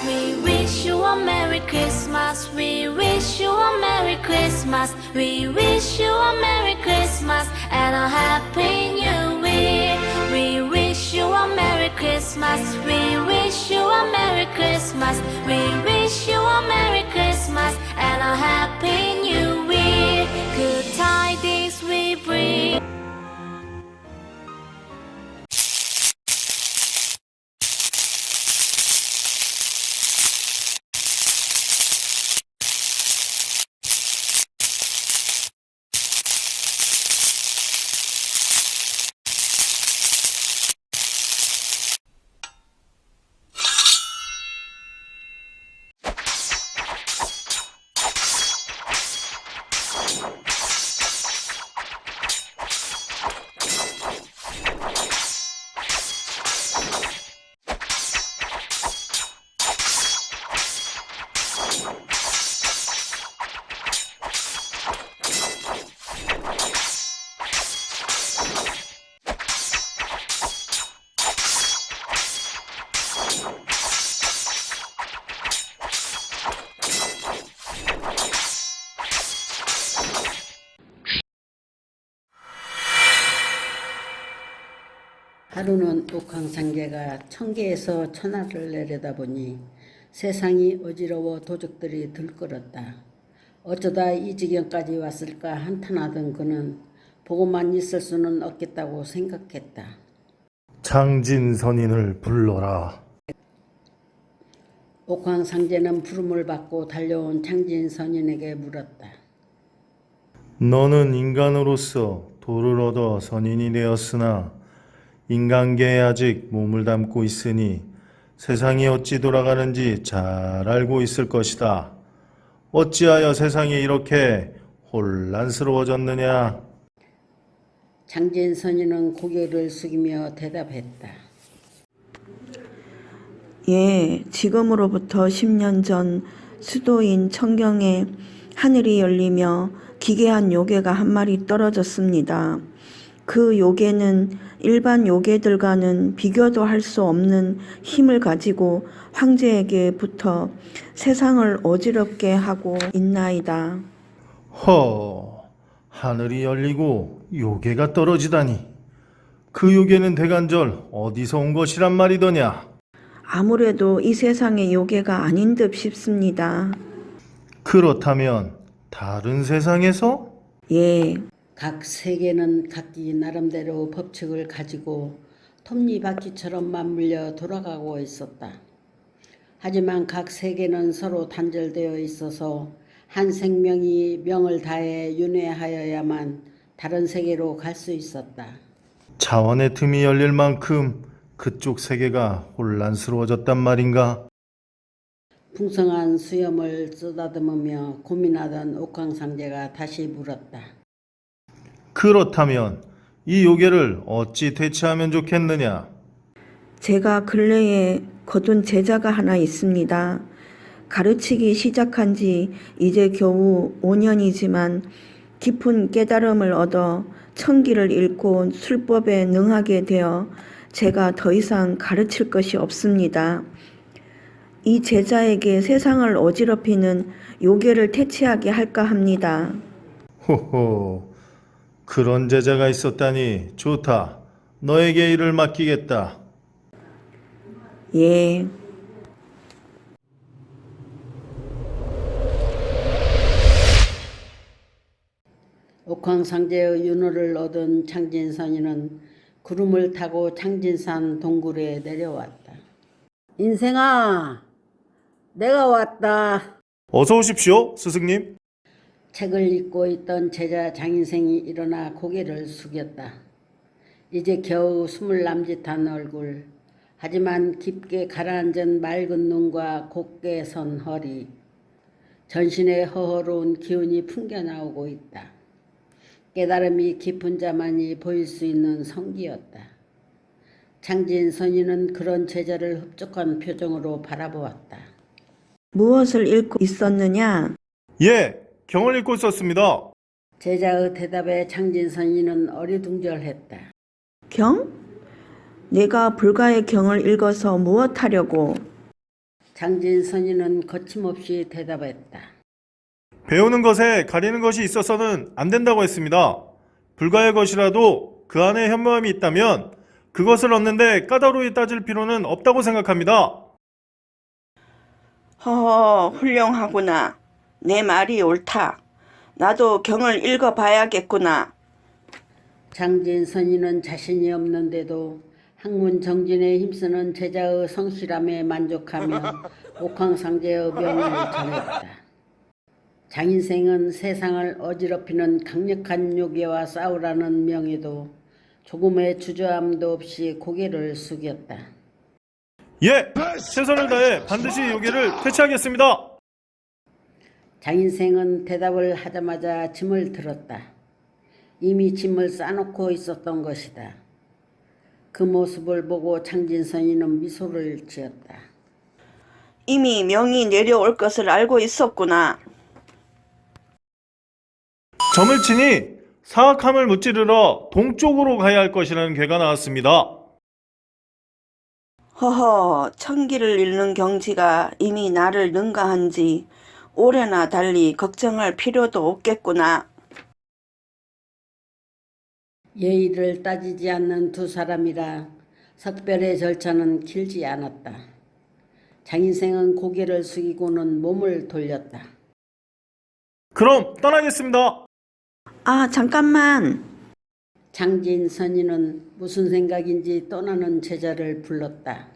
We wish you a Merry Christmas. We wish you a Merry Christmas. We wish you a Merry Christmas and a Happy New Year. We wish you a Merry Christmas. We wish you a Merry Christmas. We wish you a Merry Christmas and a Happy New Year. Good tidings we bring. 하루는 옥황상제가 천계에서 천하를 내려다보니 세상이 어지러워 도적들이 들끓었다. 어쩌다 이 지경까지 왔을까 한탄하던 그는 보고만 있을 수는 없겠다고 생각했다. 창진선인을 불러라. 옥황상제는 부름을 받고 달려온 창진선인에게 물었다. 너는 인간으로서 도를 얻어 선인이 되었으나 인간계에 아직 몸을 담고 있으니 세상이 어찌 돌아가는지 잘 알고 있을 것이다. 어찌하여 세상이 이렇게 혼란스러워졌느냐? 창진선인은 고개를 숙이며 대답했다. 예, 지금으로부터 10년 전 수도인 청경에 하늘이 열리며 기괴한 요괴가 한 마리 떨어졌습니다. 그 요괴는 일반 요괴들과는 비교도 할 수 없는 힘을 가지고 황제에게 붙어 세상을 어지럽게 하고 있나이다. 하늘이 열리고 요괴가 떨어지다니. 그 요괴는 대간절 어디서 온 것이란 말이더냐? 아무래도 이 세상의 요괴가 아닌 듯 싶습니다. 그렇다면 다른 세상에서? 예, 각 세계는 각기 나름대로 법칙을 가지고 톱니바퀴처럼 맞물려 돌아가고 있었다. 하지만 각 세계는 서로 단절되어 있어서 한 생명이 명을 다해 윤회하여야만 다른 세계로 갈 수 있었다. 차원의 틈이 열릴 만큼 그쪽 세계가 혼란스러워졌단 말인가? 풍성한 수염을 쓰다듬으며 고민하던 옥황상제가 다시 물었다. 그렇다면 이 요괴를 어찌 대체하면 좋겠느냐? 제가 근래에 거둔 제자가 하나 있습니다. 가르치기 시작한 지 이제 겨우 5년이지만 깊은 깨달음을 얻어 천기를 읽고 술법에 능하게 되어 제가 더 이상 가르칠 것이 없습니다. 이 제자에게 세상을 어지럽히는 요괴를 퇴치하게 할까 합니다. 호호, 그런 제자가 있었다니 좋다. 너에게 일을 맡기겠다. 예. 옥황상제의 윤호를 얻은 창진선인은 구름을 타고 창진산 동굴에 내려왔다. 인생아, 내가 왔다. 어서 오십시오, 스승님. 책을 읽고 있던 제자 장인생이 일어나 고개를 숙였다. 이제 겨우 숨을 남짓한 얼굴, 하지만 깊게 가라앉은 맑은 눈과 곧게 선 허리, 전신에 허허로운 기운이 풍겨나오고 있다. 깨달음이 깊은 자만이 보일 수 있는 성기였다. 창진선인은 그런 제자를 흡족한 표정으로 바라보았다. 무엇을 읽고 있었느냐? 예, 경을 읽고 있었습니다. 제자의 대답에 창진선인은 어리둥절했다. 경? 내가 불가의 경을 읽어서 무엇하려고? 장진 선인은 거침없이 대답했다. 배우는 것에 가리는 것이 있어서는 안 된다고 했습니다. 불가의 것이라도 그 안에 현모함이 있다면 그것을 얻는데 까다로이 따질 필요는 없다고 생각합니다. 허허, 훌륭하구나. 내 말이 옳다. 나도 경을 읽어봐야겠구나. 장진 선인은 자신이 없는데도 학문 정진에 힘쓰는 제자의 성실함에 만족하며 옥황상제의 명을 전했다. 장인생은 세상을 어지럽히는 강력한 요괴와 싸우라는 명에도 조금의 주저함도 없이 고개를 숙였다. 예! 최선을 다해 반드시 요괴를 퇴치하겠습니다. 장인생은 대답을 하자마자 짐을 들었다. 이미 짐을 싸놓고 있었던 것이다. 그 모습을 보고 장진선이는 미소를 지었다. 이미 명이 내려올 것을 알고 있었구나. 점을 치니 사악함을 무찌르러 동쪽으로 가야 할 것이라는 괴가 나왔습니다. 허허, 천기를 읽는 경지가 이미 나를 능가한지 올해나 달리 걱정할 필요도 없겠구나. 예의를 따지지 않는 두 사람이라 석별의 절차는 길지 않았다. 장인생은 고개를 숙이고는 몸을 돌렸다. 그럼 떠나겠습니다. 아, 잠깐만. 장진선이는 무슨 생각인지 떠나는 제자를 불렀다.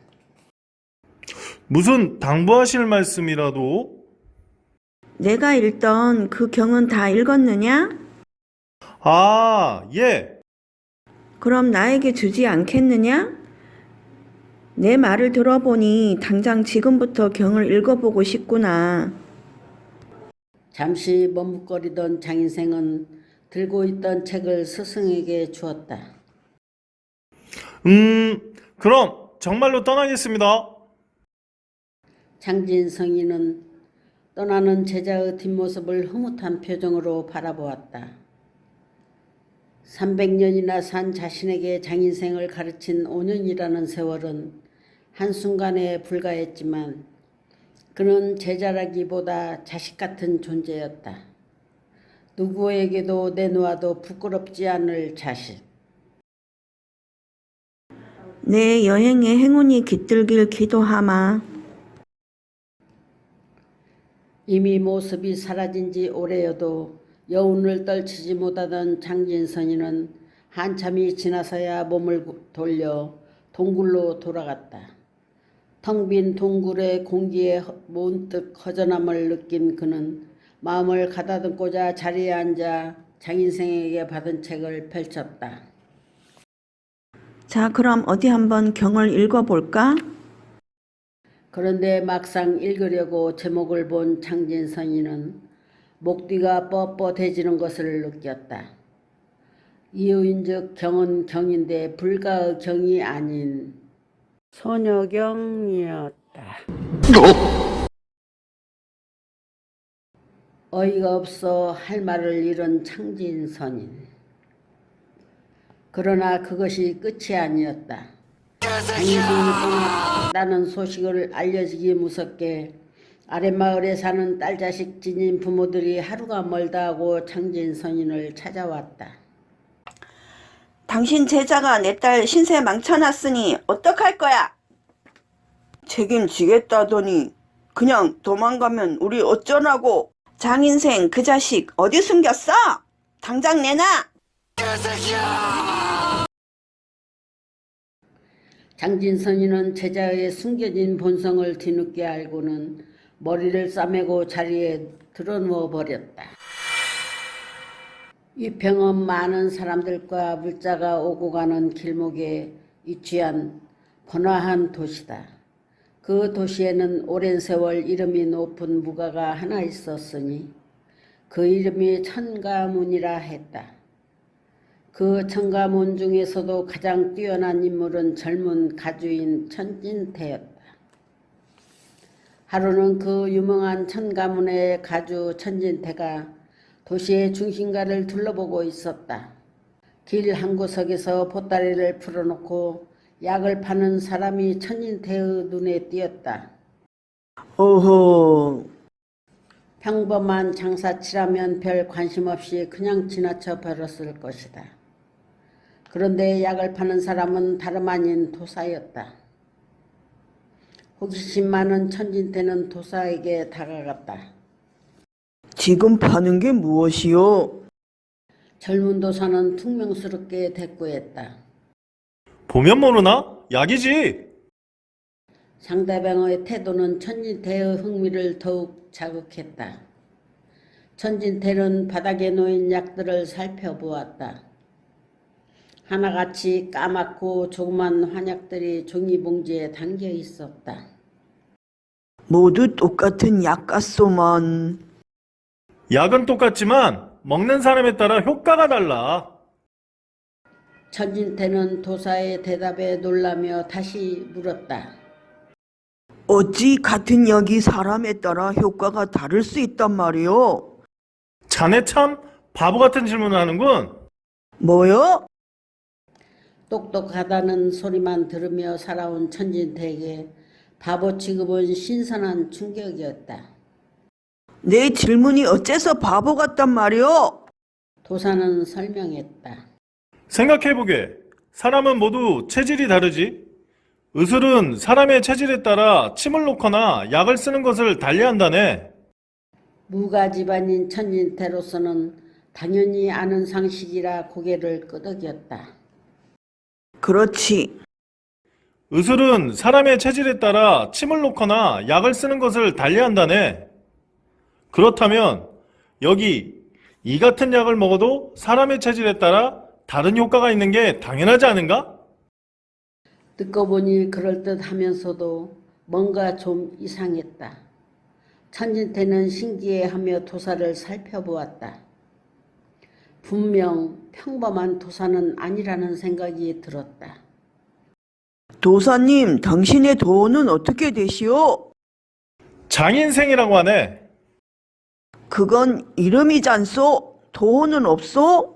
무슨 당부하실 말씀이라도? 내가 읽던 그 경은 다 읽었느냐? 아, 예. 그럼 나에게 주지 않겠느냐? 내 말을 들어보니 당장 지금부터 경을 읽어보고 싶구나. 잠시 머뭇거리던 장인생은 들고 있던 책을 스승에게 주었다. 그럼 정말로 떠나겠습니다. 장진성이는 떠나는 제자의 뒷모습을 흐뭇한 표정으로 바라보았다. 300년이나 산 자신에게 장인생을 가르친 5년이라는 세월은 한순간에 불과했지만 그는 제자라기보다 자식 같은 존재였다. 누구에게도 내놓아도 부끄럽지 않을 자식. 내 여행의 행운이 깃들길 기도하마. 이미 모습이 사라진 지 오래여도 여운을 떨치지 못하던 장진선이는 한참이 지나서야 몸을 돌려 동굴로 돌아갔다. 텅 빈 동굴의 공기에 문득 허전함을 느낀 그는 마음을 가다듬고자 자리에 앉아 장인생에게 받은 책을 펼쳤다. 자, 그럼 어디 한번 경을 읽어볼까? 그런데 막상 읽으려고 제목을 본 장진선이는 목뒤가 뻣뻣해지는 것을 느꼈다. 이유인즉 경은 경인데 불가의 경이 아닌 소녀경이었다. 어이가 없어 할 말을 잃은 장진선인. 그러나 그것이 끝이 아니었다. 장인생이 떠났다는 소식을 알려지기 무섭게 아랫마을에 사는 딸자식 지닌 부모들이 하루가 멀다 하고 장진선인을 찾아왔다. 당신 제자가 내 딸 신세 망쳐놨으니 어떡할 거야? 책임지겠다더니 그냥 도망가면 우리 어쩌라고? 장인생 그 자식 어디 숨겼어? 당장 내놔! 장진선이는 제자의 숨겨진 본성을 뒤늦게 알고는 머리를 싸매고 자리에 드러누워 버렸다. 위평은 많은 사람들과 물자가 오고 가는 길목에 위치한 번화한 도시다. 그 도시에는 오랜 세월 이름이 높은 무가가 하나 있었으니 그 이름이 천가문이라 했다. 그 천가문 중에서도 가장 뛰어난 인물은 젊은 가주인 천진태였다. 하루는 그 유명한 천가문의 가주 천진태가 도시의 중심가를 둘러보고 있었다. 길 한 구석에서 보따리를 풀어놓고 약을 파는 사람이 천진태의 눈에 띄었다. 어허, 평범한 장사치라면 별 관심 없이 그냥 지나쳐 버렸을 것이다. 그런데 약을 파는 사람은 다름 아닌 도사였다. 호기심 많은 천진태는 도사에게 다가갔다. 지금 파는 게 무엇이요? 젊은 도사는 퉁명스럽게 대꾸했다. 보면 모르나? 약이지. 상대방의 태도는 천진태의 흥미를 더욱 자극했다. 천진태는 바닥에 놓인 약들을 살펴보았다. 하나같이 까맣고 조그만 환약들이 종이봉지에 담겨 있었다. 모두 똑같은 약 같소만. 약은 똑같지만 먹는 사람에 따라 효과가 달라. 천진태는 도사의 대답에 놀라며 다시 물었다. 어찌 같은 약이 사람에 따라 효과가 다를 수 있단 말이오? 자네 참 바보 같은 질문을 하는군. 뭐요? 똑똑하다는 소리만 들으며 살아온 천진태에게 바보 취급은 신선한 충격이었다. 내 질문이 어째서 바보 같단 말이오? 도사는 설명했다. 생각해보게. 사람은 모두 체질이 다르지. 의술은 사람의 체질에 따라 침을 놓거나 약을 쓰는 것을 달리한다네. 무가 집안인 천진태로서는 당연히 아는 상식이라 고개를 끄덕였다. 그렇지. 의술은 사람의 체질에 따라 침을 놓거나 약을 쓰는 것을 달리한다네. 그렇다면 여기 이 같은 약을 먹어도 사람의 체질에 따라 다른 효과가 있는 게 당연하지 않은가? 듣고 보니 그럴듯하면서도 뭔가 좀 이상했다. 천진태는 신기해하며 도사를 살펴보았다. 분명 평범한 도사는 아니라는 생각이 들었다. 도사님, 당신의 도는 어떻게 되시오? 장인생이라고 하네. 그건 이름이잖소? 도는 없소?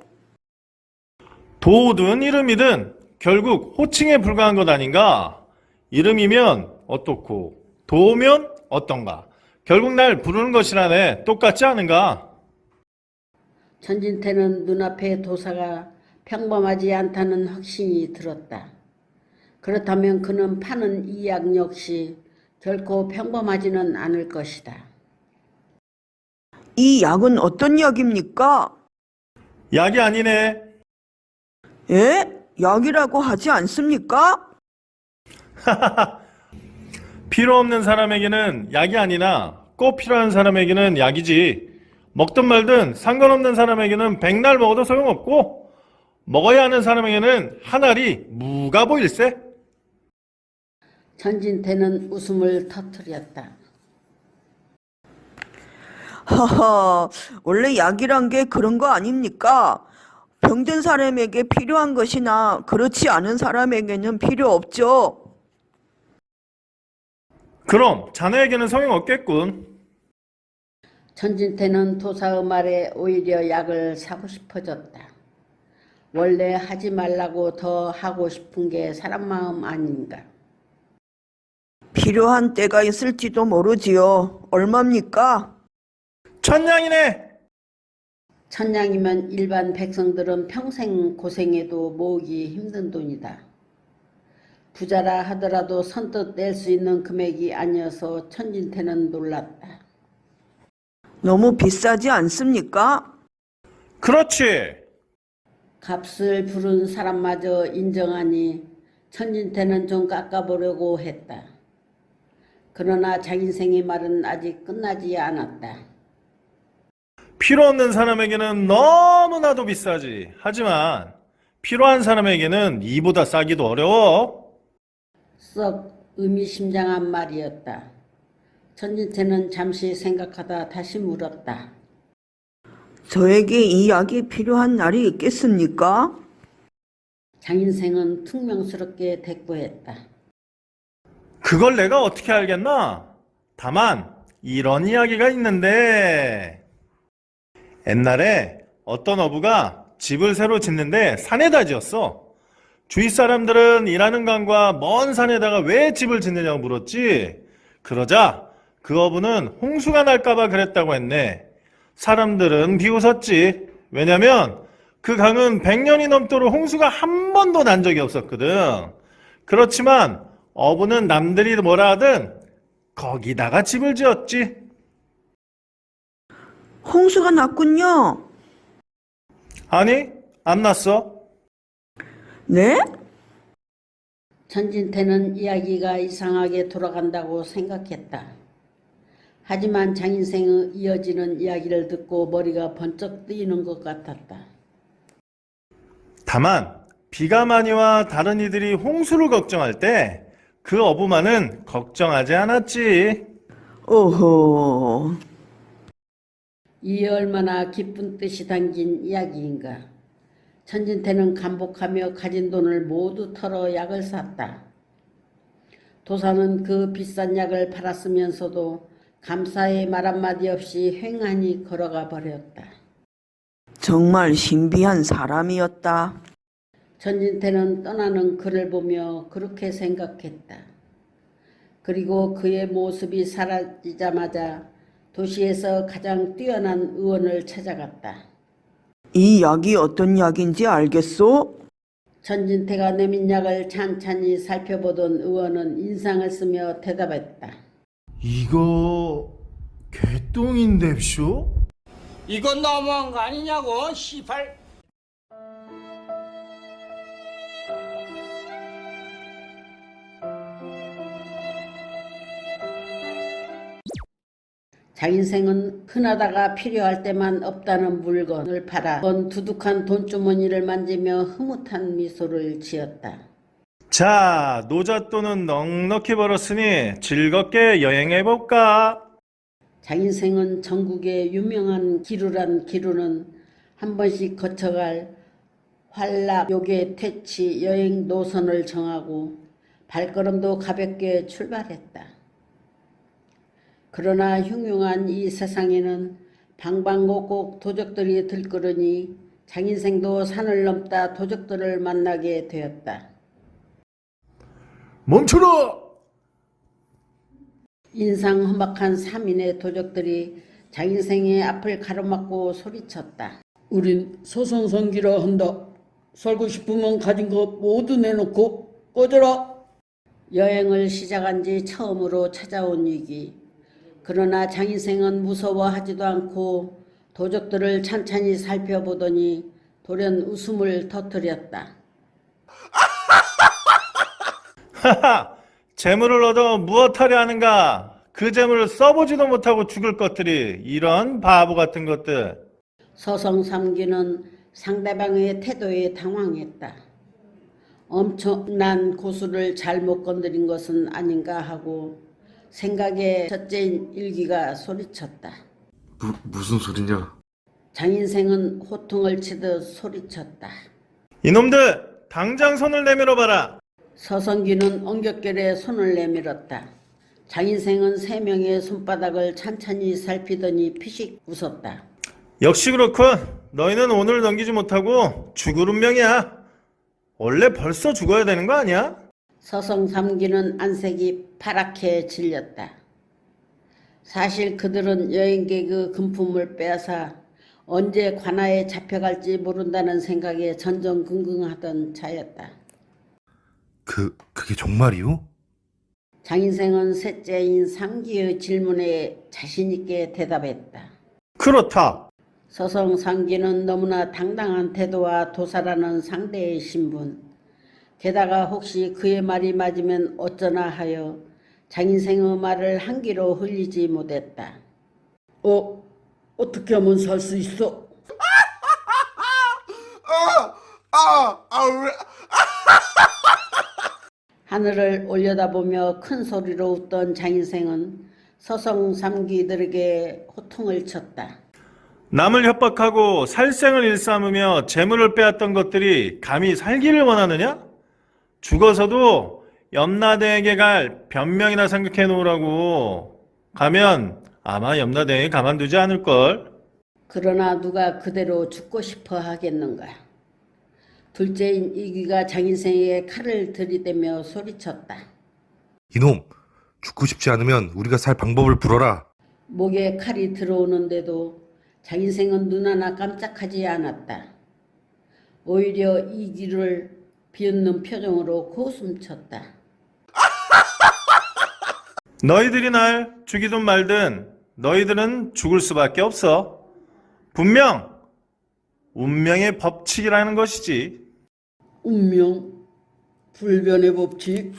도든 이름이든 결국 호칭에 불과한 것 아닌가? 이름이면 어떻고 도면 어떤가? 결국 날 부르는 것이라네. 똑같지 않은가? 천진태는 눈앞의 도사가 평범하지 않다는 확신이 들었다. 그렇다면 그는 파는 이 약 역시 결코 평범하지는 않을 것이다. 이 약은 어떤 약입니까? 약이 아니네. 예? 약이라고 하지 않습니까? 필요 없는 사람에게는 약이 아니나 꼭 필요한 사람에게는 약이지. 먹든 말든 상관없는 사람에게는 백날 먹어도 소용없고 먹어야 하는 사람에게는 한 알이 무가 보일세. 천진태는 웃음을 터뜨렸다. 하하, 원래 약이란 게 그런 거 아닙니까? 병든 사람에게 필요한 것이나 그렇지 않은 사람에게는 필요 없죠. 그럼 자네에게는 소용없겠군. 천진태는 도사의 말에 오히려 약을 사고 싶어졌다. 원래 하지 말라고 더 하고 싶은 게 사람 마음 아닌가. 필요한 때가 있을지도 모르지요. 얼마입니까? 1000냥이네. 1000냥이면 일반 백성들은 평생 고생해도 모으기 힘든 돈이다. 부자라 하더라도 선뜻 낼 수 있는 금액이 아니어서 천진태는 놀랐다. 너무 비싸지 않습니까? 그렇지. 값을 부른 사람마저 인정하니 천진태는 좀 깎아보려고 했다. 그러나 장인생의 말은 아직 끝나지 않았다. 필요 없는 사람에게는 너무나도 비싸지. 하지만 필요한 사람에게는 이보다 싸기도 어려워. 썩 의미심장한 말이었다. 천진태는 잠시 생각하다 다시 물었다. 저에게 이 약이 필요한 날이 있겠습니까? 장인생은 퉁명스럽게 대꾸했다. 그걸 내가 어떻게 알겠나? 다만 이런 이야기가 있는데 옛날에 어떤 어부가 집을 새로 짓는데 산에다 지었어. 주위 사람들은 일하는 강과 먼 산에다가 왜 집을 짓느냐고 물었지. 그러자 그 어부는 홍수가 날까봐 그랬다고 했네. 사람들은 비웃었지. 왜냐면 그 강은 100년이 넘도록 홍수가 한 번도 난 적이 없었거든. 그렇지만 어부는 남들이 뭐라 하든 거기다가 집을 지었지. 홍수가 났군요. 아니, 안 났어. 네? 천진태는 이야기가 이상하게 돌아간다고 생각했다. 하지만 장인생의 이어지는 이야기를 듣고 머리가 번쩍 뜨이는 것 같았다. 다만 비가 많이 와 다른 이들이 홍수를 걱정할 때 그 어부만은 걱정하지 않았지. 오호. 이 얼마나 기쁜 뜻이 담긴 이야기인가. 천진태는 감복하며 가진 돈을 모두 털어 약을 샀다. 도사는 그 비싼 약을 팔았으면서도 감사의 말 한마디 없이 횡하니 걸어가 버렸다. 정말 신비한 사람이었다. 천진태는 떠나는 그를 보며 그렇게 생각했다. 그리고 그의 모습이 사라지자마자 도시에서 가장 뛰어난 의원을 찾아갔다. 이 약이 어떤 약인지 알겠소? 천진태가 내민 약을 찬찬히 살펴보던 의원은 인상을 쓰며 대답했다. 이거 개똥인데쇼? 이건 너무한 거 아니냐고, 시발. 장인생은 흔하다가 필요할 때만 없다는 물건을 팔아 번 두둑한 돈주머니를 만지며 흐뭇한 미소를 지었다. 자, 노잣돈은 넉넉히 벌었으니 즐겁게 여행해볼까? 장인생은 전국의 유명한 기루란 기루는 한 번씩 거쳐갈 환락, 요괴, 퇴치, 여행 노선을 정하고 발걸음도 가볍게 출발했다. 그러나 흉흉한 이 세상에는 방방곡곡 도적들이 들끓으니 장인생도 산을 넘다 도적들을 만나게 되었다. 멈춰라! 인상 험악한 3인의 도적들이 장인생의 앞을 가로막고 소리쳤다. 우린 소송성기라 한다. 살고 싶으면 가진 거 모두 내놓고 꺼져라. 여행을 시작한 지 처음으로 찾아온 위기. 그러나 장인생은 무서워하지도 않고 도적들을 찬찬히 살펴보더니 돌연 웃음을 터뜨렸다. 하하! 재물을 얻어 무엇하려 하는가? 그 재물을 써보지도 못하고 죽을 것들이 이런 바보 같은 것들. 서성삼기는 상대방의 태도에 당황했다. 엄청난 고수를 잘못 건드린 것은 아닌가 하고 생각에 첫째인 일기가 소리쳤다. 무슨 소리냐? 장인생은 호통을 치듯 소리쳤다. 이놈들! 당장 손을 내밀어 봐라! 서성기는 엉겹결에 손을 내밀었다. 장인생은 3명의 손바닥을 찬찬히 살피더니 피식 웃었다. 역시 그렇군. 너희는 오늘 넘기지 못하고 죽을 운명이야. 원래 벌써 죽어야 되는 거 아니야? 서성삼기는 안색이 파랗게 질렸다. 사실 그들은 여행객의 금품을 빼앗아 언제 관아에 잡혀갈지 모른다는 생각에 전전긍긍하던 자였다. 그게 정말이요? 장인생은 셋째인 상기의 질문에 자신있게 대답했다. 그렇다. 서성상기는 너무나 당당한 태도와 도사라는 상대의 신분, 게다가 혹시 그의 말이 맞으면 어쩌나 하여 장인생의 말을 한 귀로 흘리지 못했다. 어떻게 하면 살 수 있어? 하늘을 올려다보며 큰 소리로 웃던 장인생은 서성삼기들에게 호통을 쳤다. 남을 협박하고 살생을 일삼으며 재물을 빼앗던 것들이 감히 살기를 원하느냐? 죽어서도 염라대에게 갈 변명이나 생각해 놓으라고. 가면 아마 염라대에 가만두지 않을걸. 그러나 누가 그대로 죽고 싶어 하겠는가. 둘째인 이귀가 장인생에게 칼을 들이대며 소리쳤다. 이놈, 죽고 싶지 않으면 우리가 살 방법을 불어라. 목에 칼이 들어오는데도 장인생은 눈 하나 깜짝하지 않았다. 오히려 이귀를 비웃는 표정으로 고웃음쳤다. 너희들이 날 죽이든 말든 너희들은 죽을 수밖에 없어. 분명 운명의 법칙이라는 것이지. 운명, 불변의 법칙.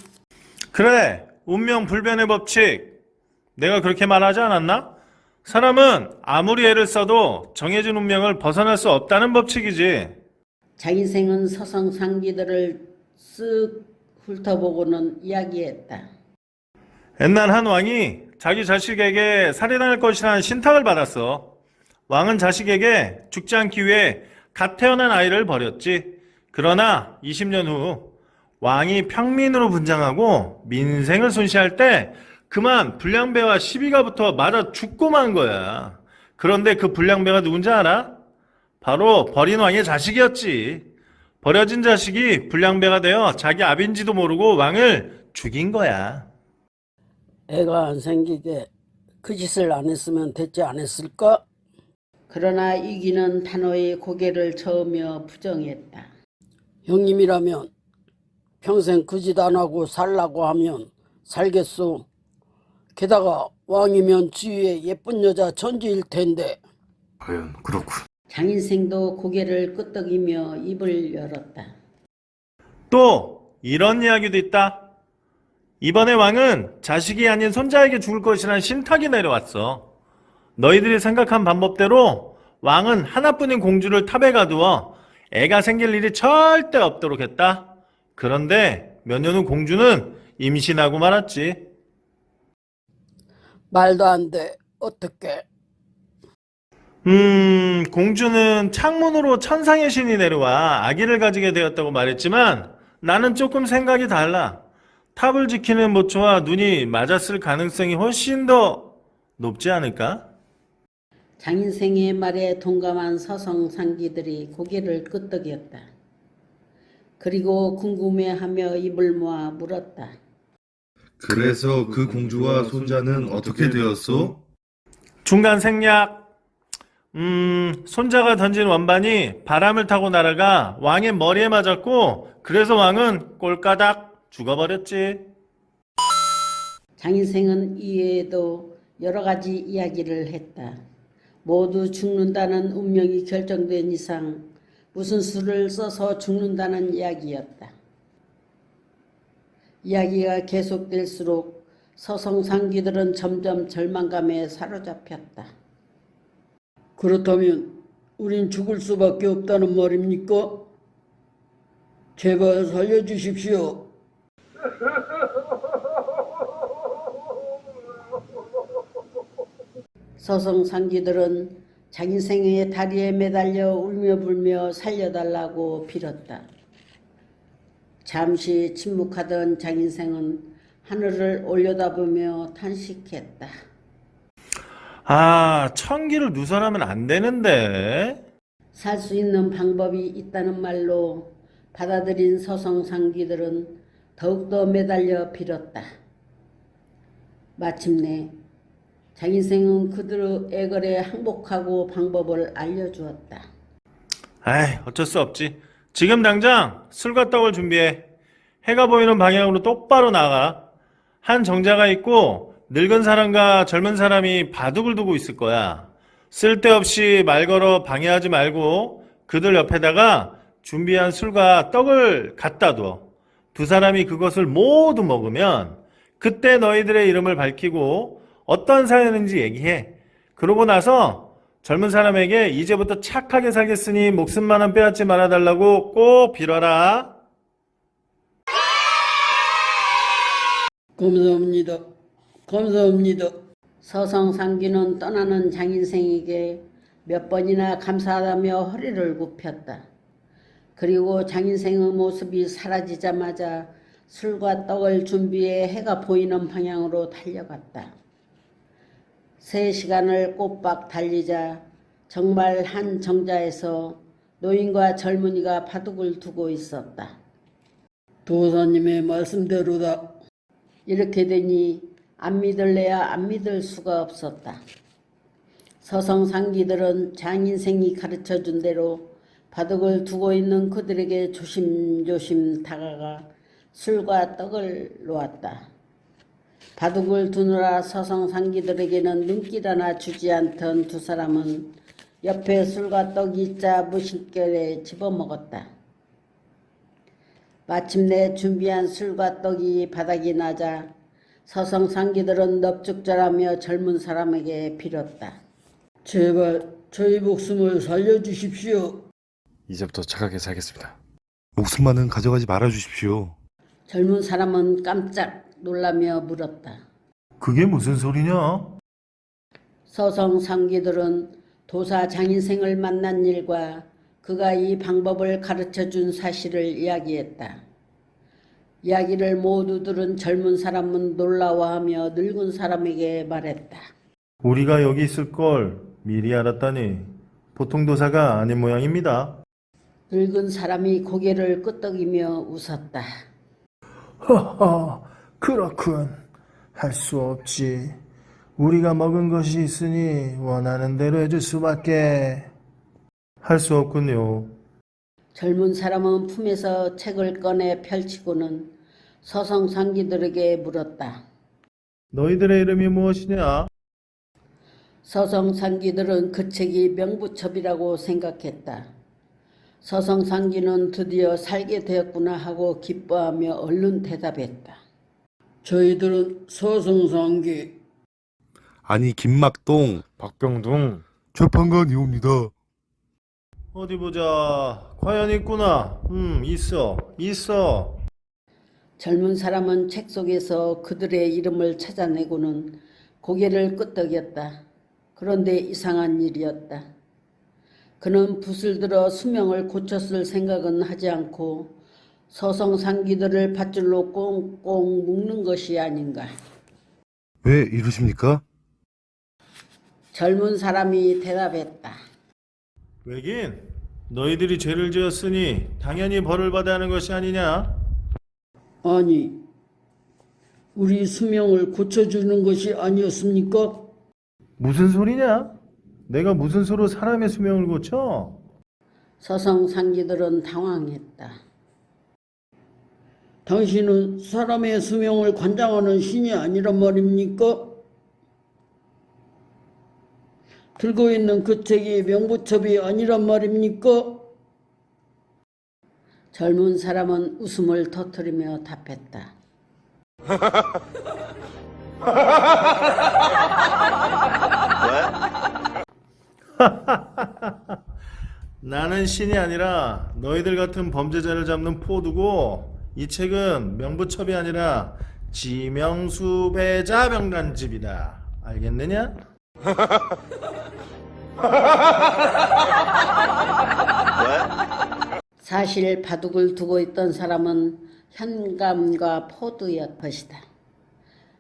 그래, 운명 불변의 법칙. 내가 그렇게 말하지 않았나? 사람은 아무리 애를 써도 정해진 운명을 벗어날 수 없다는 법칙이지. 장인생은 서성상기들을 쓱 훑어보고는 이야기했다. 옛날 한 왕이 자기 자식에게 살해당할 것이라는 신탁을 받았어. 왕은 자식에게 죽지 않기 위해 갓 태어난 아이를 버렸지. 그러나 20년 후 왕이 평민으로 분장하고 민생을 손시할 때 그만 불량배와 시비가 붙어 맞아 죽고 만 거야. 그런데 그 불량배가 누군지 알아? 바로 버린 왕의 자식이었지. 버려진 자식이 불량배가 되어 자기 아비인지도 모르고 왕을 죽인 거야. 애가 안 생기게 그 짓을 안 했으면 됐지 않았을까? 그러나 이귀는 단호히 고개를 저으며 부정했다. 형님이라면 평생 그 짓 안 하고 살라고 하면 살겠소. 게다가 왕이면 주위에 예쁜 여자 천지일 텐데. 과연 그렇군. 장인생도 고개를 끄덕이며 입을 열었다. 또 이런 이야기도 있다. 이번에 왕은 자식이 아닌 손자에게 죽을 것이라는 신탁이 내려왔어. 너희들이 생각한 방법대로 왕은 하나뿐인 공주를 탑에 가두어 애가 생길 일이 절대 없도록 했다. 그런데 몇 년 후 공주는 임신하고 말았지. 말도 안 돼. 어떻게? 공주는 창문으로 천상의 신이 내려와 아기를 가지게 되었다고 말했지만 나는 조금 생각이 달라. 탑을 지키는 모초와 눈이 맞았을 가능성이 훨씬 더 높지 않을까? 장인생의 말에 동감한 서성상기들이 고개를 끄덕였다. 그리고 궁금해하며 입을 모아 물었다. 그래서 그 공주와 손자는 어떻게 되었소? 중간 생략. 손자가 던진 원반이 바람을 타고 날아가 왕의 머리에 맞았고 그래서 왕은 꼴까닥 죽어버렸지. 장인생은 이외에도 여러 가지 이야기를 했다. 모두 죽는다는 운명이 결정된 이상 무슨 수를 써서 죽는다는 이야기였다. 이야기가 계속될수록 서성상기들은 점점 절망감에 사로잡혔다. 그렇다면 우린 죽을 수밖에 없다는 말입니까? 제발 살려주십시오. 서성상기들은 장인생의 다리에 매달려 울며불며 살려달라고 빌었다. 잠시 침묵하던 장인생은 하늘을 올려다보며 탄식했다. 아, 천기를 누설하면 안 되는데. 살 수 있는 방법이 있다는 말로 받아들인 서성상기들은 더욱더 매달려 빌었다. 마침내 장인생은 그들의 애걸에 항복하고 방법을 알려주었다. 아이, 어쩔 수 없지. 지금 당장 술과 떡을 준비해. 해가 보이는 방향으로 똑바로 나가. 한 정자가 있고 늙은 사람과 젊은 사람이 바둑을 두고 있을 거야. 쓸데없이 말 걸어 방해하지 말고 그들 옆에다가 준비한 술과 떡을 갖다 둬. 두 사람이 그것을 모두 먹으면 그때 너희들의 이름을 밝히고 어떤 사연인지 얘기해. 그러고 나서 젊은 사람에게 이제부터 착하게 살겠으니 목숨만은 빼앗지 말아달라고 꼭 빌어라. 감사합니다. 감사합니다. 서성상기는 떠나는 장인생에게 몇 번이나 감사하다며 허리를 굽혔다. 그리고 장인생의 모습이 사라지자마자 술과 떡을 준비해 해가 보이는 방향으로 달려갔다. 3시간을 꼬박 달리자 정말 한 정자에서 노인과 젊은이가 바둑을 두고 있었다. 도사님의 말씀대로다. 이렇게 되니 안 믿을래야 안 믿을 수가 없었다. 서성상기들은 장인생이 가르쳐준 대로 바둑을 두고 있는 그들에게 조심조심 다가가 술과 떡을 놓았다. 바둑을 두느라 서성상기들에게는 눈길 하나 주지 않던 두 사람은 옆에 술과 떡이 있자 무심결에 집어먹었다. 마침내 준비한 술과 떡이 바닥이 나자 서성상기들은 넙죽절하며 젊은 사람에게 빌었다. 제발 저희 목숨을 살려주십시오. 이제부터 착하게 살겠습니다. 목숨만은 가져가지 말아주십시오. 젊은 사람은 깜짝 놀라며 물었다. 그게 무슨 소리냐? 서성상기들은 도사 장인생을 만난 일과 그가 이 방법을 가르쳐준 사실을 이야기했다. 이야기를 모두 들은 젊은 사람은 놀라워하며 늙은 사람에게 말했다. 우리가 여기 있을 걸 미리 알았다니 보통 도사가 아닌 모양입니다. 늙은 사람이 고개를 끄덕이며 웃었다. 허허, 그렇군. 할 수 없지. 우리가 먹은 것이 있으니 원하는 대로 해줄 수밖에. 할 수 없군요. 젊은 사람은 품에서 책을 꺼내 펼치고는 서성상기들에게 물었다. 너희들의 이름이 무엇이냐? 서성상기들은 그 책이 명부첩이라고 생각했다. 서성상기는 드디어 살게 되었구나 하고 기뻐하며 얼른 대답했다. 저희들은 서성상기. 아니 김막동. 박병둥. 재판관이옵니다. 어디 보자. 과연 있구나. 있어. 젊은 사람은 책 속에서 그들의 이름을 찾아내고는 고개를 끄덕였다. 그런데 이상한 일이었다. 그는 붓을 들어 수명을 고쳤을 생각은 하지 않고 서성상기들을 밧줄로 꽁꽁 묶는 것이 아닌가. 왜 이러십니까? 젊은 사람이 대답했다. 왜긴 너희들이 죄를 지었으니 당연히 벌을 받아야 하는 것이 아니냐? 아니, 우리 수명을 고쳐주는 것이 아니었습니까? 무슨 소리냐? 내가 무슨 수로 사람의 수명을 고쳐? 서성상기들은 당황했다. 당신은 사람의 수명을 관장하는 신이 아니란 말입니까? 들고 있는 그 책이 명부첩이 아니란 말입니까? 젊은 사람은 웃음을 터뜨리며 답했다. 나는 신이 아니라 너희들 같은 범죄자를 잡는 포두고 이 책은 명부첩이 아니라 지명수배자 명단집이다. 알겠느냐? 사실 바둑을 두고 있던 사람은 현감과 포두였 것이다.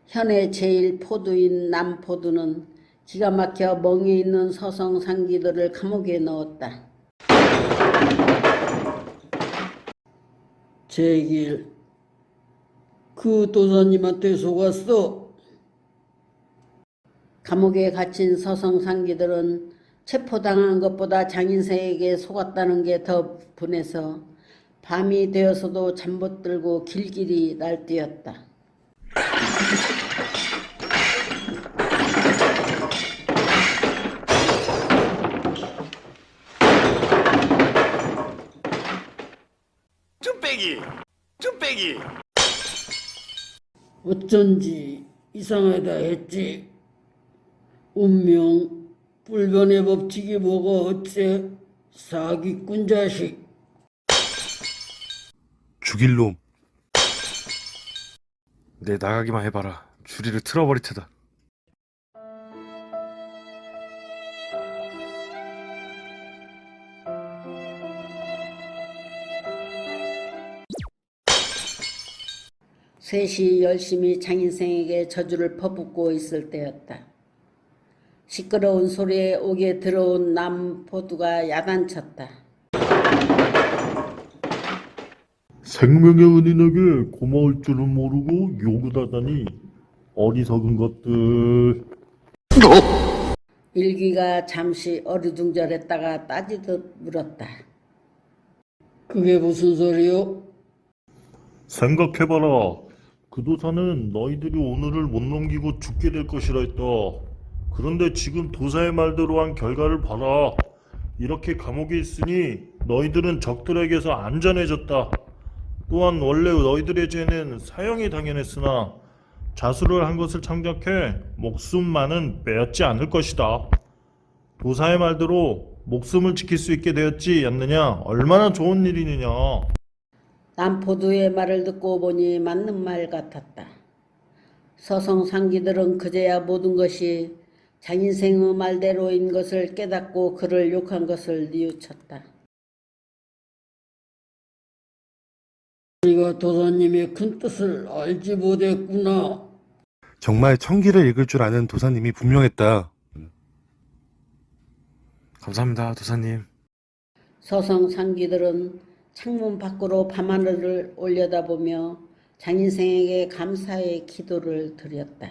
현의 제일 포두인 남포두는 기가 막혀 멍에 있는 서성상기들을 감옥에 넣었다. 제길, 그 도사님한테 속았어. 감옥에 갇힌 서성상기들은 체포당한 것보다 장인생에게 속았다는 게 더 분해서 밤이 되어서도 잠 못 들고 길길이 날뛰었다. 쭈빼기 어쩐지 이상하다 했지. 운명, 불변의 법칙이 뭐가 어째. 사기꾼 자식. 죽일 놈. 내 나가기만 해봐라. 주리를 틀어버릴 테다. 셋이 열심히 장인생에게 저주를 퍼붓고 있을 때였다. 시끄러운 소리에 옥에 들어온 남포두가 야단쳤다. 생명의 은인에게 고마울 줄은 모르고 욕을 하다니 어리석은 것들. 일귀가 잠시 어리둥절했다가 따지듯 물었다. 그게 무슨 소리요? 생각해봐라. 그 도사는 너희들이 오늘을 못 넘기고 죽게 될 것이라 했다. 그런데 지금 도사의 말대로 한 결과를 봐라. 이렇게 감옥에 있으니 너희들은 적들에게서 안전해졌다. 또한 원래 너희들의 죄는 사형이 당연했으나 자수를 한 것을 참작해 목숨만은 빼앗지 않을 것이다. 도사의 말대로 목숨을 지킬 수 있게 되었지 않느냐? 얼마나 좋은 일이느냐? 남포두의 말을 듣고 보니 맞는 말 같았다. 서성상기들은 그제야 모든 것이 장인생의 말대로인 것을 깨닫고 그를 욕한 것을 뉘우쳤다. 우리가 도사님의 큰 뜻을 알지 못했구나. 정말 천기를 읽을 줄 아는 도사님이 분명했다. 감사합니다, 도사님. 서성상기들은 창문 밖으로 밤하늘을 올려다보며 장인생에게 감사의 기도를 드렸다.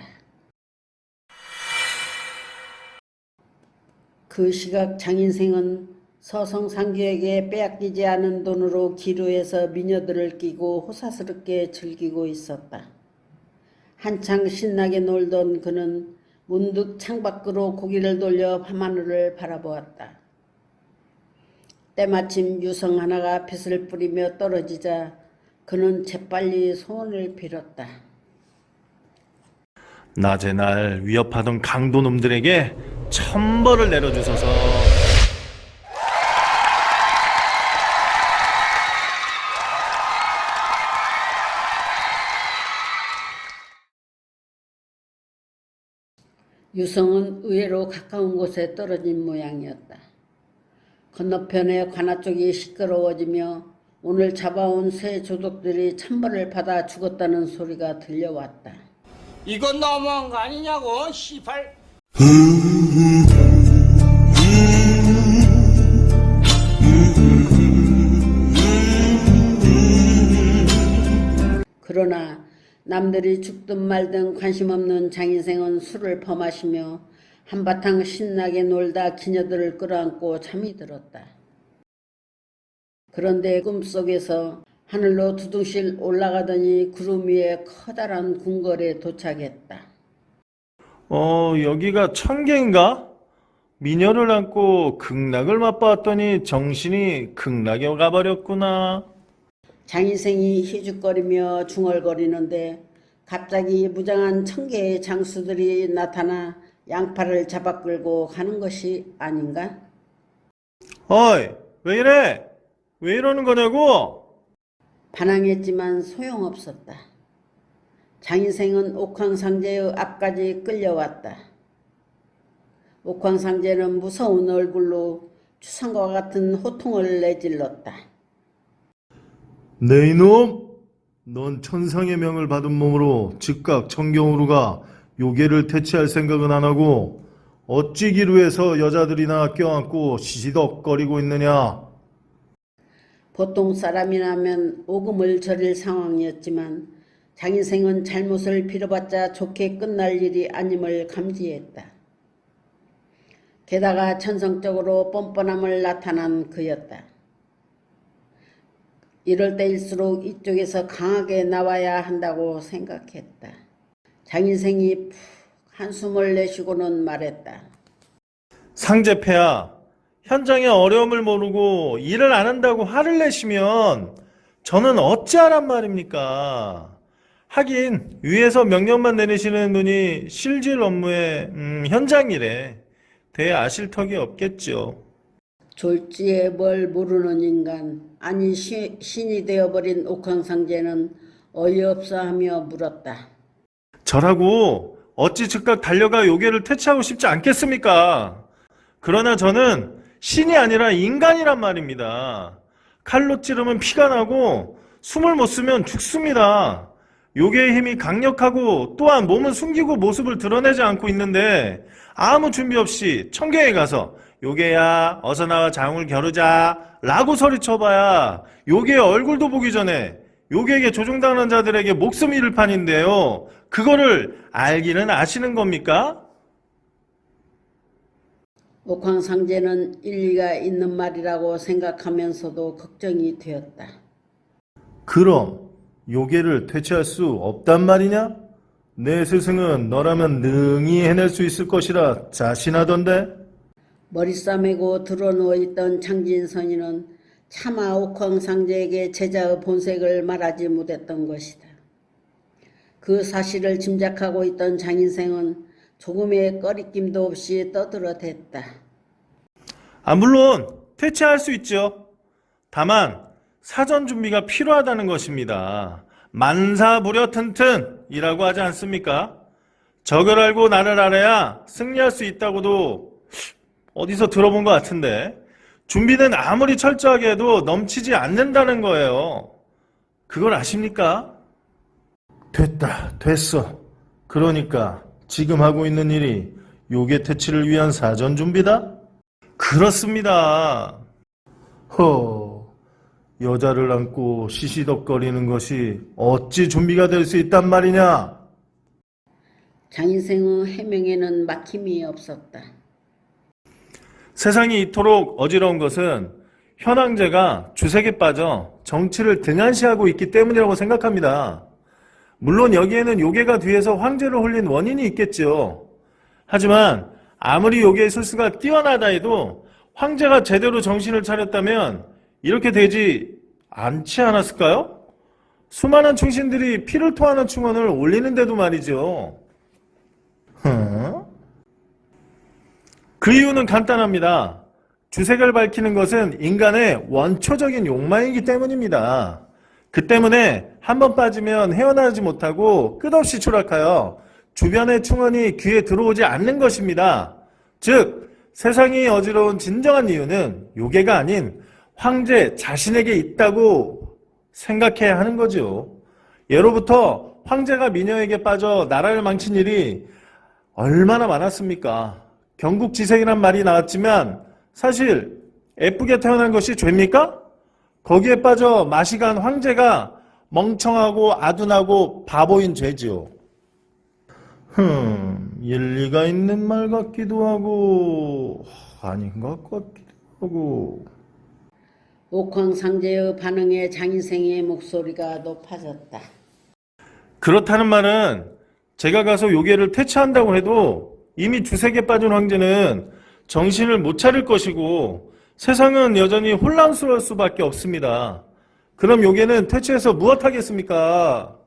그 시각 장인생은 서성상기에게 빼앗기지 않은 돈으로 기루에서 미녀들을 끼고 호사스럽게 즐기고 있었다. 한창 신나게 놀던 그는 문득 창밖으로 고개를 돌려 밤하늘을 바라보았다. 때마침 유성 하나가 뱃을 뿌리며 떨어지자 그는 재빨리 소원을 빌었다. 낮에 날 위협하던 강도놈들에게 천벌을 내려주소서. 유성은 의외로 가까운 곳에 떨어진 모양이었다. 건너편의 관아 쪽이 시끄러워지며 오늘 잡아온 새 조독들이 찬벌을 받아 죽었다는 소리가 들려왔다. 이건 너무한 거 아니냐고 시발. 그러나 남들이 죽든 말든 관심 없는 장인생은 술을 퍼마시며 한바탕 신나게 놀다 기녀들을 끌어안고 잠이 들었다. 그런데 꿈속에서 하늘로 두둥실 올라가더니 구름 위에 커다란 궁궐에 도착했다. 여기가 천계인가? 미녀를 안고 극락을 맛봤더니 정신이 극락에 가버렸구나. 장인생이 희죽거리며 중얼거리는데 갑자기 무장한 1000개의 장수들이 나타나 양팔을 잡아 끌고 가는 것이 아닌가? 어이, 왜 이래? 왜 이러는 거냐고? 반항했지만 소용없었다. 장인생은 옥황상제의 앞까지 끌려왔다. 옥황상제는 무서운 얼굴로 추상과 같은 호통을 내질렀다. 네 이놈! 넌 천상의 명을 받은 몸으로 즉각 청경으로 가 요괴를 퇴치할 생각은 안 하고 어찌 기루에서 여자들이나 껴안고 시시덕거리고 있느냐? 보통 사람이라면 오금을 저릴 상황이었지만 장인생은 잘못을 빌어봤자 좋게 끝날 일이 아님을 감지했다. 게다가 천성적으로 뻔뻔함을 나타난 그였다. 이럴 때일수록 이쪽에서 강하게 나와야 한다고 생각했다. 장인생이 푹 한숨을 내쉬고는 말했다. 상제패야, 현장의 어려움을 모르고 일을 안 한다고 화를 내시면 저는 어찌하란 말입니까? 하긴 위에서 명령만 내리시는 분이 실질 업무에 현장 일에 대해 아실 턱이 없겠죠. 졸지에 뭘 모르는 인간, 아니 신이 되어버린 옥황상제는 어이없어하며 물었다. 저라고 어찌 즉각 달려가 요괴를 퇴치하고 싶지 않겠습니까? 그러나 저는 신이 아니라 인간이란 말입니다. 칼로 찌르면 피가 나고 숨을 못 쓰면 죽습니다. 요괴의 힘이 강력하고 또한 몸은 숨기고 모습을 드러내지 않고 있는데 아무 준비 없이 천계에 가서 요괴야 어서 나와 장을 겨루자 라고 소리쳐봐야 요괴의 얼굴도 보기 전에 요괴에게 조종당하는 자들에게 목숨 잃을 판인데요. 그거를 알기는 아시는 겁니까? 옥황상제는 일리가 있는 말이라고 생각하면서도 걱정이 되었다. 그럼 요괴를 퇴치할 수 없단 말이냐? 내 스승은 너라면 능히 해낼 수 있을 것이라 자신하던데? 머리 싸매고 드러누워 있던 장진선이는 차마 옥황상제에게 제자의 본색을 말하지 못했던 것이다. 그 사실을 짐작하고 있던 장인생은 조금의 꺼리낌도 없이 떠들어댔다. 물론 퇴치할 수 있죠. 다만 사전 준비가 필요하다는 것입니다. 만사부려 튼튼이라고 하지 않습니까? 적을 알고 나를 알아야 승리할 수 있다고도 어디서 들어본 것 같은데, 준비는 아무리 철저하게 해도 넘치지 않는다는 거예요. 그걸 아십니까? 됐어. 그러니까 지금 하고 있는 일이 요괴 퇴치를 위한 사전 준비다? 그렇습니다. 여자를 안고 시시덕거리는 것이 어찌 준비가 될 수 있단 말이냐? 장인생의 해명에는 막힘이 없었다. 세상이 이토록 어지러운 것은 현황제가 주색에 빠져 정치를 등한시하고 있기 때문이라고 생각합니다. 물론 여기에는 요괴가 뒤에서 황제를 홀린 원인이 있겠죠. 하지만 아무리 요괴의 술수가 뛰어나다 해도 황제가 제대로 정신을 차렸다면 이렇게 되지 않지 않았을까요? 수많은 충신들이 피를 토하는 충언을 올리는데도 말이죠. 그 이유는 간단합니다. 주색을 밝히는 것은 인간의 원초적인 욕망이기 때문입니다. 그 때문에 한번 빠지면 헤어나지 못하고 끝없이 추락하여 주변의 충언이 귀에 들어오지 않는 것입니다. 즉, 세상이 어지러운 진정한 이유는 요괴가 아닌 황제 자신에게 있다고 생각해야 하는 거죠. 예로부터 황제가 미녀에게 빠져 나라를 망친 일이 얼마나 많았습니까? 경국지색이란 말이 나왔지만 사실 예쁘게 태어난 것이 죄입니까? 거기에 빠져 맛이 간 황제가 멍청하고 아둔하고 바보인 죄지요. 일리가 있는 말 같기도 하고 아닌 것 같기도 하고. 옥황상제의 반응에 장인생의 목소리가 높아졌다. 그렇다는 말은 제가 가서 요괴를 퇴치한다고 해도 이미 주색에 빠진 황제는 정신을 못 차릴 것이고 세상은 여전히 혼란스러울 수밖에 없습니다. 그럼 요괴는 퇴치해서 무엇하겠습니까?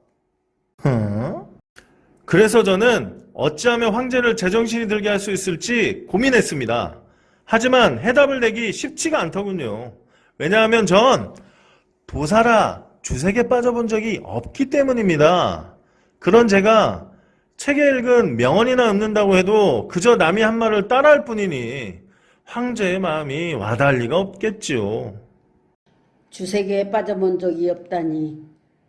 그래서 저는 어찌하면 황제를 제정신이 들게 할 수 있을지 고민했습니다. 하지만 해답을 내기 쉽지가 않더군요. 왜냐하면 전 도사라 주색에 빠져본 적이 없기 때문입니다. 그런 제가 책에 읽은 명언이나 읊는다고 해도 그저 남이 한 말을 따라할 뿐이니 황제의 마음이 와닿을 리가 없겠죠. 주색에 빠져본 적이 없다니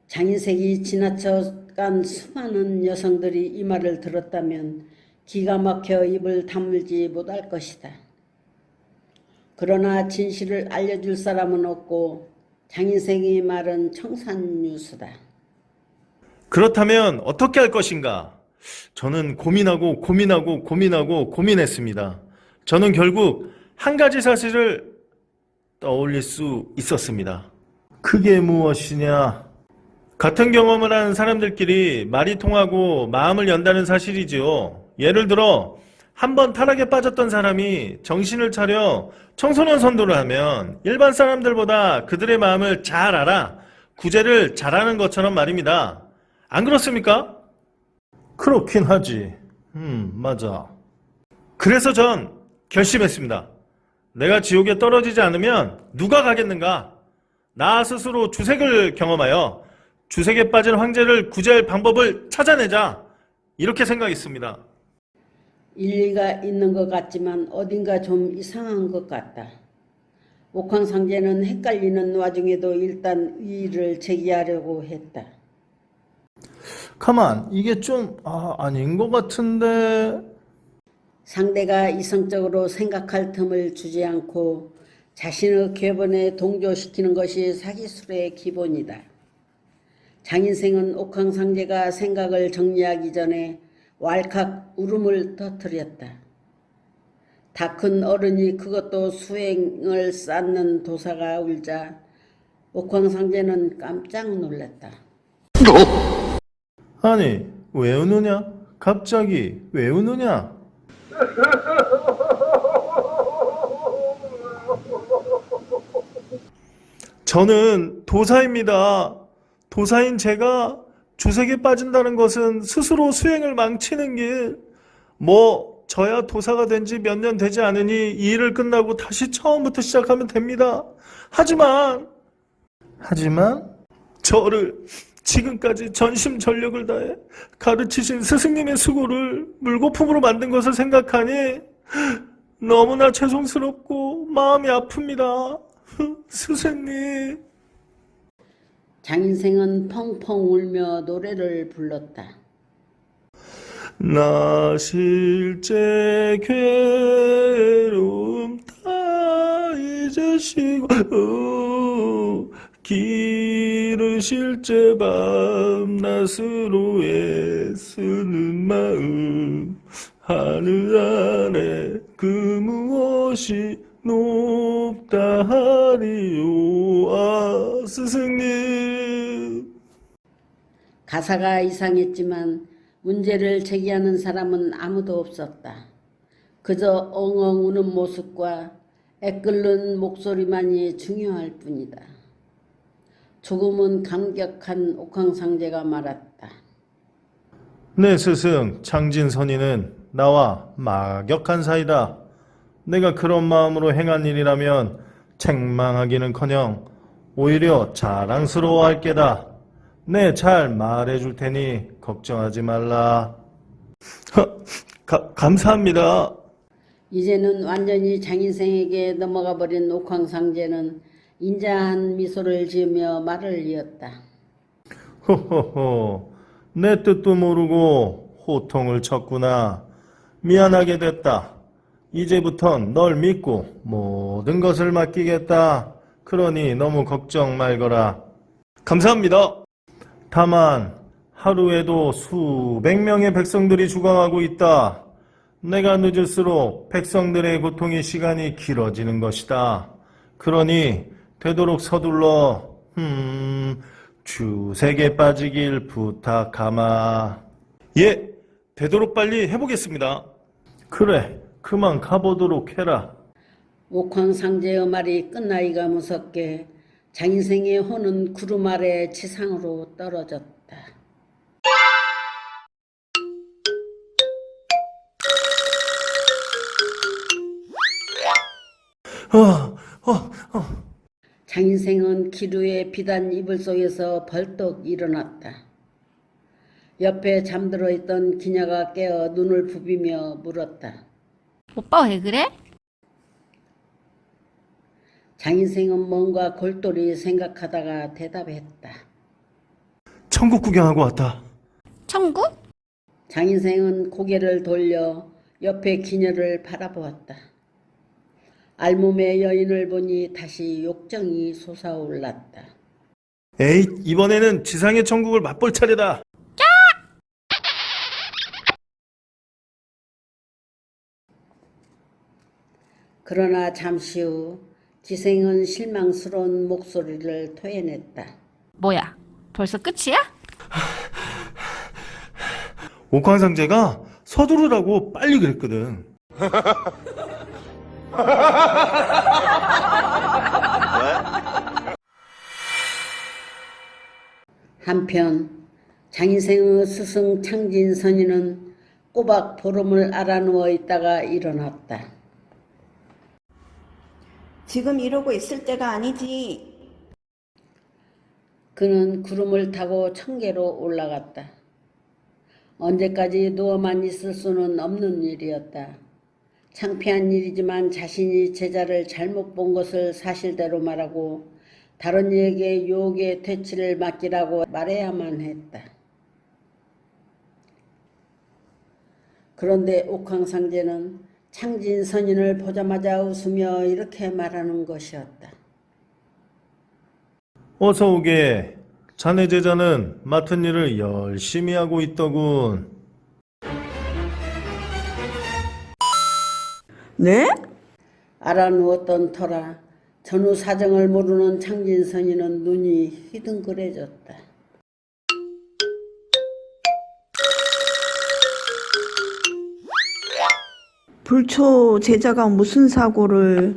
장인색이 지나쳐간 수많은 여성들이 이 말을 들었다면 기가 막혀 입을 다물지 못할 것이다. 그러나 진실을 알려줄 사람은 없고 장인생의 말은 청산유수다. 그렇다면 어떻게 할 것인가? 저는 고민했습니다. 저는 결국 한 가지 사실을 떠올릴 수 있었습니다. 그게 무엇이냐? 같은 경험을 한 사람들끼리 말이 통하고 마음을 연다는 사실이지요. 예를 들어 한번 타락에 빠졌던 사람이 정신을 차려 청소년 선도를 하면 일반 사람들보다 그들의 마음을 잘 알아 구제를 잘하는 것처럼 말입니다. 안 그렇습니까? 그렇긴 하지. 맞아. 그래서 전 결심했습니다. 내가 지옥에 떨어지지 않으면 누가 가겠는가? 나 스스로 주색을 경험하여 주색에 빠진 황제를 구제할 방법을 찾아내자. 이렇게 생각했습니다. 일리가 있는 것 같지만 어딘가 좀 이상한 것 같다. 옥황상제는 헷갈리는 와중에도 일단 의의를 제기하려고 했다. 가만, 이게 좀 아닌 것 같은데. 상대가 이성적으로 생각할 틈을 주지 않고 자신의 궤변에 동조시키는 것이 사기술의 기본이다. 장인생은 옥황상제가 생각을 정리하기 전에 왈칵 울음을 터뜨렸다. 다 큰 어른이 그것도 수행을 쌓는 도사가 울자 옥황상제는 깜짝 놀랐다. 아니, 왜 우느냐? 갑자기 왜 우느냐? 저는 도사입니다. 도사인 제가 주색에 빠진다는 것은 스스로 수행을 망치는 길. 저야 도사가 된 지 몇 년 되지 않으니 이 일을 끝나고 다시 처음부터 시작하면 됩니다. 하지만 저를 지금까지 전심전력을 다해 가르치신 스승님의 수고를 물거품으로 만든 것을 생각하니 너무나 죄송스럽고 마음이 아픕니다. 스승님. 장인생은 펑펑 울며 노래를 불렀다. 나 실제 괴로움 다 잊으시고 길은 실제 밤낮으로 애쓰는 마음 하늘 아래 그 무엇이 높다 하리요. 아, 스승님. 가사가 이상했지만 문제를 제기하는 사람은 아무도 없었다. 그저 엉엉 우는 모습과 애끓는 목소리만이 중요할 뿐이다. 조금은 감격한 옥황상제가 말했다. 내 스승 창진선인은 나와 막역한 사이다. 내가 그런 마음으로 행한 일이라면 책망하기는커녕 오히려 자랑스러워할 게다. 네, 잘 말해줄 테니 걱정하지 말라. 감사합니다. 이제는 완전히 장인생에게 넘어가 버린 옥황상제는 인자한 미소를 지으며 말을 이었다. 호호호, 내 뜻도 모르고 호통을 쳤구나. 미안하게 됐다. 이제부턴 널 믿고 모든 것을 맡기겠다. 그러니 너무 걱정 말거라. 감사합니다. 다만 하루에도 수백 명의 백성들이 죽어가고 있다. 내가 늦을수록 백성들의 고통의 시간이 길어지는 것이다. 그러니 되도록 서둘러 주색에 빠지길 부탁하마. 예, 되도록 빨리 해보겠습니다. 그래, 그만 가보도록 해라. 옥황상제의 말이 끝나기가 무섭게 장인생의 혼은 구름 아래 지상으로 떨어졌다. 장인생은 기루의 비단 이불 속에서 벌떡 일어났다. 옆에 잠들어 있던 기녀가 깨어 눈을 부비며 물었다. 오빠 왜 그래? 장인생은 뭔가 골똘히 생각하다가 대답했다. 천국 구경하고 왔다. 천국? 장인생은 고개를 돌려 옆에 기녀를 바라보았다. 알몸의 여인을 보니 다시 욕정이 솟아올랐다. 에이, 이번에는 지상의 천국을 맛볼 차례다. 그러나 잠시 후 지생은 실망스러운 목소리를 토해냈다. 뭐야? 벌써 끝이야? 옥황상제가 서두르라고 빨리 그랬거든. 한편 장인생의 스승 창진선인은 꼬박 보름을 알아누워 있다가 일어났다. 지금 이러고 있을 때가 아니지. 그는 구름을 타고 청계로 올라갔다. 언제까지 누워만 있을 수는 없는 일이었다. 창피한 일이지만 자신이 제자를 잘못 본 것을 사실대로 말하고 다른 이에게 유혹의 퇴치를 맡기라고 말해야만 했다. 그런데 옥황상제는 창진선인을 보자마자 웃으며 이렇게 말하는 것이었다. 어서 오게. 자네 제자는 맡은 일을 열심히 하고 있더군. 네? 알아누웠던 터라 전후 사정을 모르는 창진선이는 눈이 휘둥그레졌다. 불초 제자가 무슨 사고를...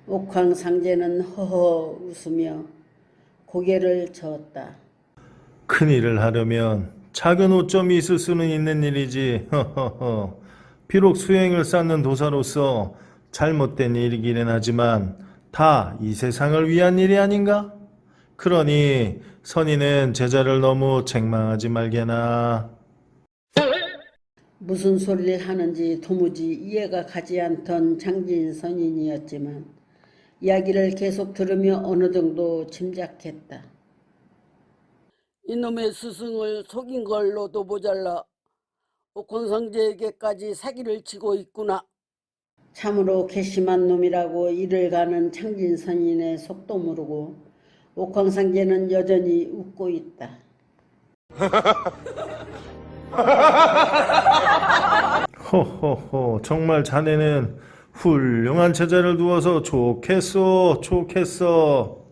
옥황상제는 허허 웃으며 고개를 저었다. 큰일을 하려면 작은 오점이 있을 수는 있는 일이지. 허허허. 비록 수행을 쌓는 도사로서 잘못된 일이기는 하지만 다 이 세상을 위한 일이 아닌가? 그러니 선인은 제자를 너무 책망하지 말게나. 무슨 소리를 하는지 도무지 이해가 가지 않던 장진선인이었지만 이야기를 계속 들으며 어느 정도 짐작했다. 이놈의 스승을 속인 걸로도 모자라 옥황상제에게까지 사기를 치고 있구나. 참으로 괘씸한 놈이라고 이를 가는 창진선인의 속도 모르고 옥황상제는 여전히 웃고 있다. 호호호, 정말 자네는 훌륭한 제자를 두어서 좋겠어, 좋겠어.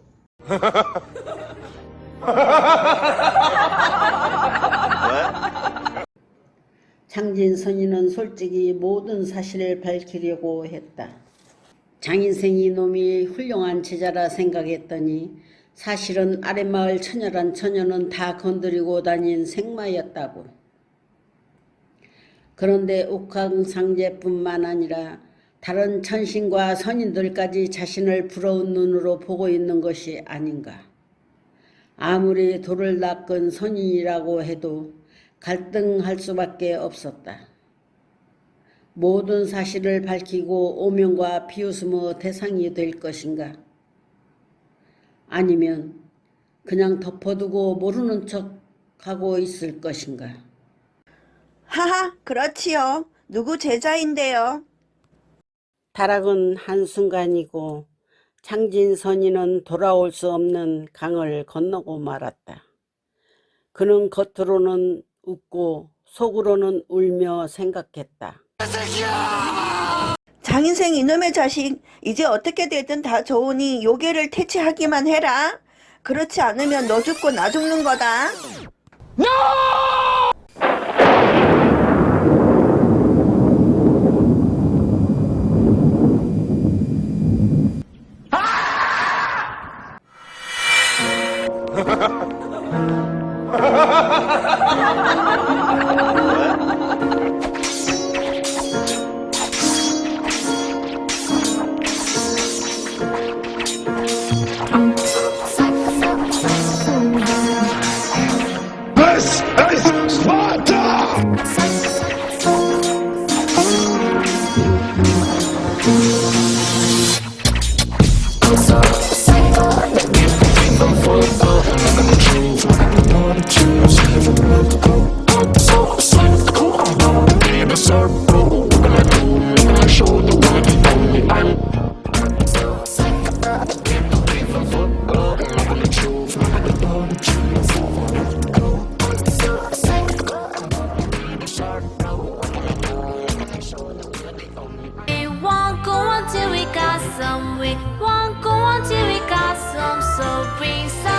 장진선인은 솔직히 모든 사실을 밝히려고 했다. 장인생이 놈이 훌륭한 제자라 생각했더니 사실은 아랫마을 처녀란 처녀는 다 건드리고 다닌 생마였다고. 그런데 옥황상제뿐만 아니라 다른 천신과 선인들까지 자신을 부러운 눈으로 보고 있는 것이 아닌가. 아무리 돌을 닦은 선인이라고 해도 갈등할 수밖에 없었다. 모든 사실을 밝히고 오명과 비웃음의 대상이 될 것인가? 아니면 그냥 덮어두고 모르는 척하고 있을 것인가? 하하, 그렇지요. 누구 제자인데요? 타락은 한순간이고 장진선인은 돌아올 수 없는 강을 건너고 말았다. 그는 겉으로는 웃고 속으로는 울며 생각했다. 장인생 이놈의 자식, 이제 어떻게 되든 다 좋으니 요괴를 퇴치하기만 해라. 그렇지 않으면 너 죽고 나 죽는 거다. We won't go until we got some. We won't go until we got some. So bring some.